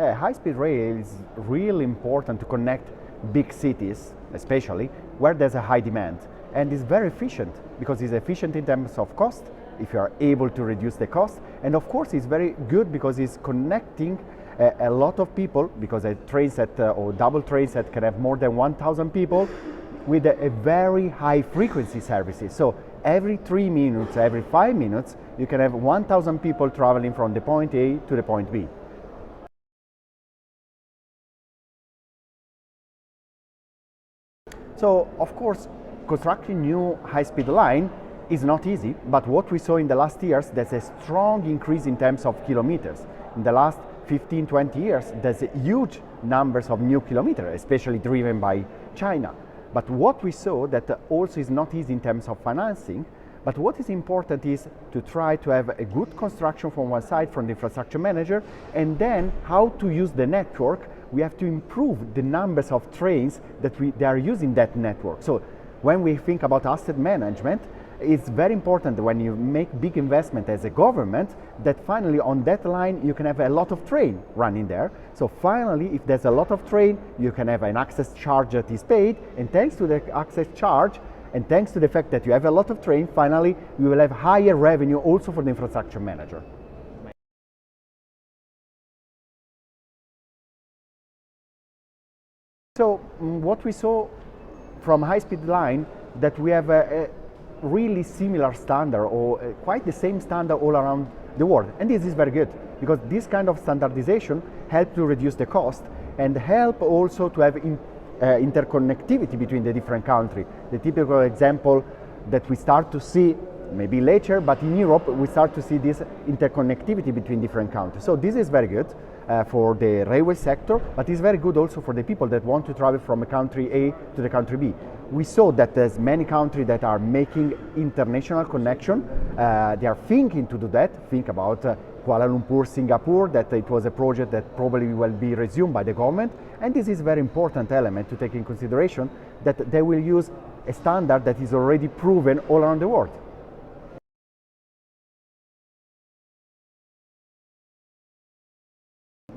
Yeah, high-speed rail is really important to connect big cities, especially where there's a high demand. And it's very efficient because it's efficient in terms of cost, if you are able to reduce the cost. And of course, it's very good because it's connecting a lot of people, because a train set or double train set can have more than 1,000 people with a very high frequency services. So every 3 minutes, every 5 minutes, you can have 1,000 people traveling from the point A to the point B. So, of course, constructing new high-speed line is not easy, but what we saw in the last years, there's a strong increase in terms of kilometers. In the last 15, 20 years, there's a huge numbers of new kilometers, especially driven by China. But what we saw that also is not easy in terms of financing, but what is important is to try to have a good construction from one side, from the infrastructure manager, and then how to use the network. We have to improve the numbers of trains that they are using that network. So when we think about asset management, it's very important when you make big investment as a government that finally on that line you can have a lot of train running there. So finally, if there's a lot of train, you can have an access charge that is paid, and thanks to the access charge and thanks to the fact that you have a lot of train, finally you will have higher revenue also for the infrastructure manager. So what we saw from high-speed line, that we have a really similar standard, or quite the same standard all around the world. And this is very good because this kind of standardization helps to reduce the cost and help also to have interconnectivity between the different countries. The typical example that we start to see maybe later, but in Europe we start to see this interconnectivity between different countries. So this is very good for the railway sector, but it's very good also for the people that want to travel from a country A to the country B. We saw that there's many countries that are making international connection. They are thinking to do that. Think about Kuala Lumpur, Singapore, that it was a project that probably will be resumed by the government. And this is a very important element to take in consideration, that they will use a standard that is already proven all around the world.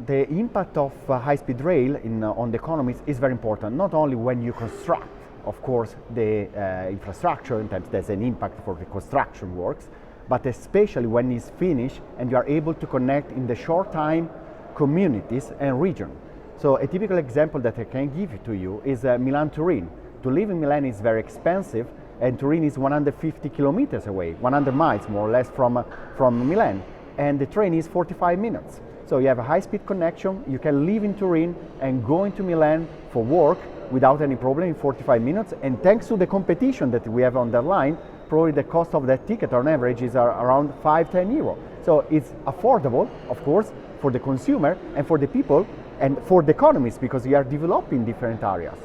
The impact of high-speed rail on the economy is very important, not only when you construct, of course, the infrastructure, in terms there's an impact for the construction works, but especially when it's finished and you are able to connect in the short time communities and region. So a typical example that I can give to you is Milan-Turin. To live in Milan is very expensive, and Turin is 150 kilometers away, 100 miles more or less from Milan, and the train is 45 minutes. So you have a high-speed connection, you can live in Turin and go into Milan for work without any problem in 45 minutes, and thanks to the competition that we have on that line, probably the cost of that ticket on average is around 5-10 euro. So it's affordable, of course, for the consumer and for the people and for the economies, because we are developing different areas.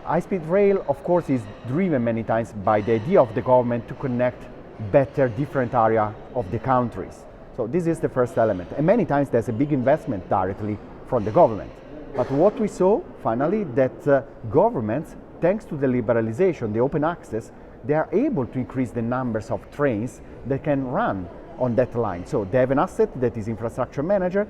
High-speed rail, of course, is driven many times by the idea of the government to connect better different areas of the countries. So this is the first element. And many times there's a big investment directly from the government. But what we saw, finally, that governments, thanks to the liberalization, the open access, they are able to increase the numbers of trains that can run on that line. So they have an asset that is infrastructure manager,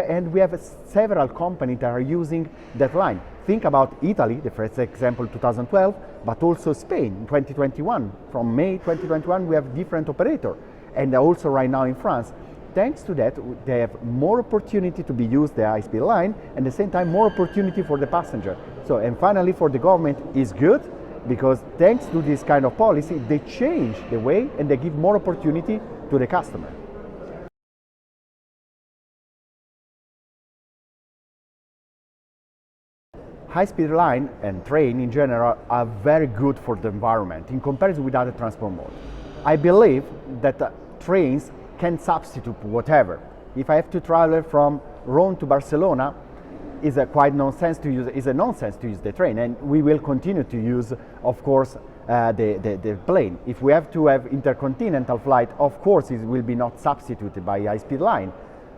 and we have several companies that are using that line. Think about Italy, the first example, 2012, but also Spain in 2021. From May 2021, we have different operators, and also right now in France. Thanks to that, they have more opportunity to be used the high-speed line, and at the same time more opportunity for the passenger. So, and finally for the government is good, because thanks to this kind of policy, they change the way and they give more opportunity to the customer. High-speed line and train in general are very good for the environment in comparison with other transport modes. I believe that trains can substitute whatever. If I have to travel from Rome to Barcelona, it's a nonsense to use the train, and we will continue to use, of course, the plane. If we have to have intercontinental flight, of course it will be not substituted by high-speed line.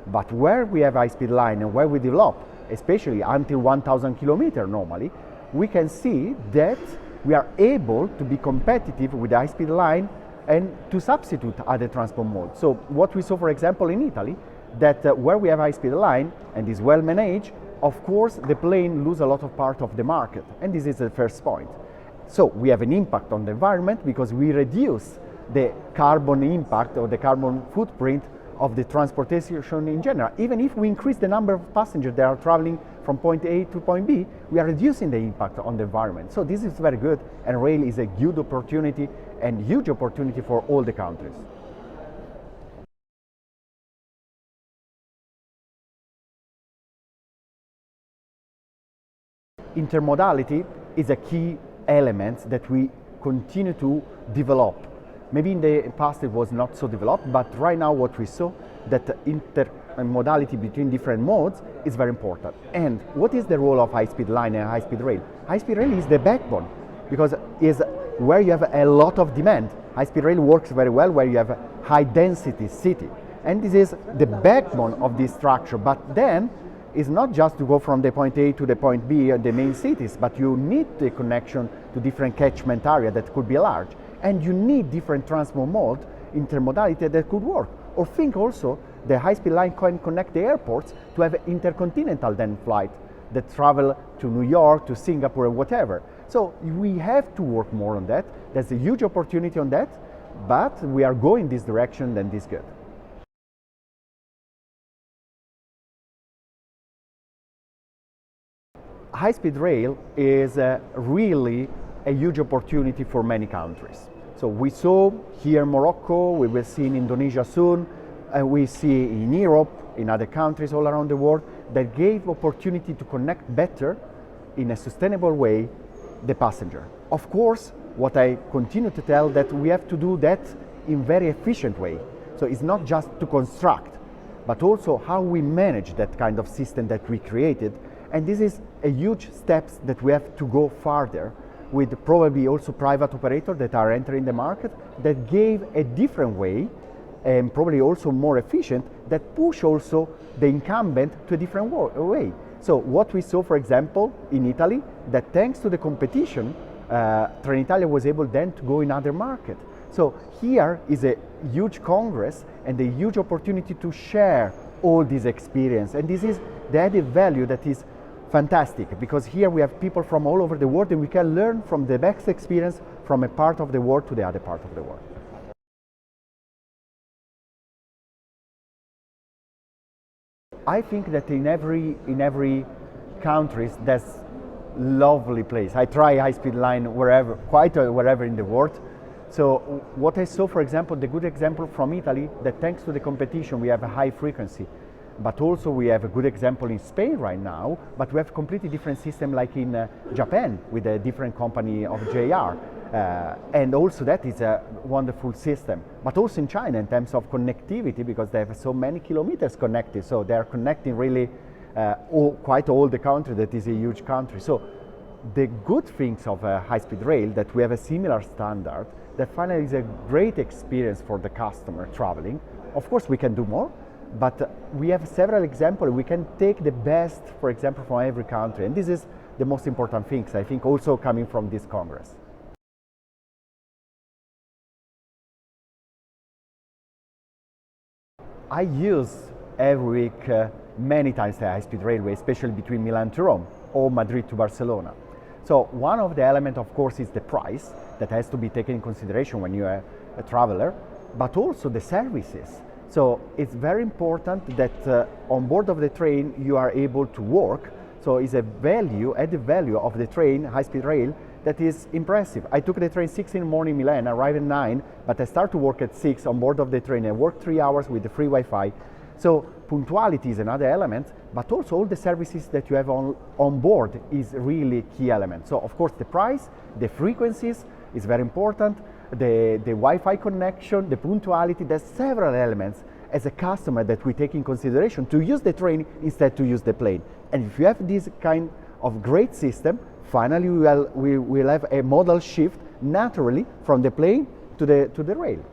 But where we have high-speed line and where we develop, especially until 1,000 kilometers normally, we can see that we are able to be competitive with the high-speed line and to substitute other transport modes. So what we saw, for example, in Italy, that where we have high-speed line and is well managed, of course the plane lose a lot of part of the market, and this is the first point. So we have an impact on the environment because we reduce the carbon impact or the carbon footprint of the transportation in general. Even if we increase the number of passengers that are traveling from point A to point B, we are reducing the impact on the environment. So this is very good, and rail is a good opportunity and huge opportunity for all the countries. Intermodality is a key element that we continue to develop. Maybe in the past it was not so developed, but right now what we saw, that intermodality between different modes is very important. And what is the role of high-speed line and high-speed rail? High-speed rail is the backbone, because it's where you have a lot of demand. High-speed rail works very well where you have a high-density city. And this is the backbone of this structure. But then, it's not just to go from the point A to the point B in the main cities, but you need the connection to different catchment area that could be large. And you need different transport mode, intermodality that could work. Or think also the high-speed line can connect the airports to have intercontinental then flight that travel to New York, to Singapore, or whatever. So we have to work more on that. There's a huge opportunity on that, but we are going this direction, then this good. High-speed rail is really a huge opportunity for many countries. So we saw here in Morocco, we will see in Indonesia soon, we see in Europe, in other countries all around the world, that gave opportunity to connect better in a sustainable way the passenger. Of course, what I continue to tell that we have to do that in very efficient way. So it's not just to construct, but also how we manage that kind of system that we created. And this is a huge steps that we have to go farther with probably also private operators that are entering the market that gave a different way and probably also more efficient that push also the incumbent to a different way. So what we saw, for example, in Italy, that thanks to the competition, Trenitalia was able then to go in other markets. So here is a huge congress and a huge opportunity to share all this experience. And this is the added value that is fantastic, because here we have people from all over the world and we can learn from the best experience from a part of the world to the other part of the world. I think that in every country there's lovely place. I try high-speed line wherever in the world. So what I saw, for example, the good example from Italy, that thanks to the competition we have a high frequency. But also we have a good example in Spain right now, but we have completely different system like in Japan with a different company of JR. And also that is a wonderful system. But also in China in terms of connectivity, because they have so many kilometers connected, so they are connecting really quite all the country, that is a huge country. So the good things of high-speed rail, that we have a similar standard, that finally is a great experience for the customer traveling. Of course we can do more, but we have several examples. We can take the best, for example, from every country. And this is the most important things, I think, also coming from this Congress. I use every week many times the high-speed railway, especially between Milan to Rome or Madrid to Barcelona. So one of the elements, of course, is the price that has to be taken in consideration when you are a traveler, but also the services. So it's very important that on board of the train you are able to work. So it's a value, added value of the train, high-speed rail, that is impressive. I took the train 6 in the morning in Milan, arrived at 9, but I start to work at 6 on board of the train. I work 3 hours with the free Wi-Fi. So punctuality is another element, but also all the services that you have on board is really key element. So of course the price, the frequencies is very important, the Wi-Fi connection, the punctuality, there's several elements as a customer that we take in consideration to use the train instead to use the plane. And if you have this kind of great system, finally we will have a modal shift naturally from the plane to the rail.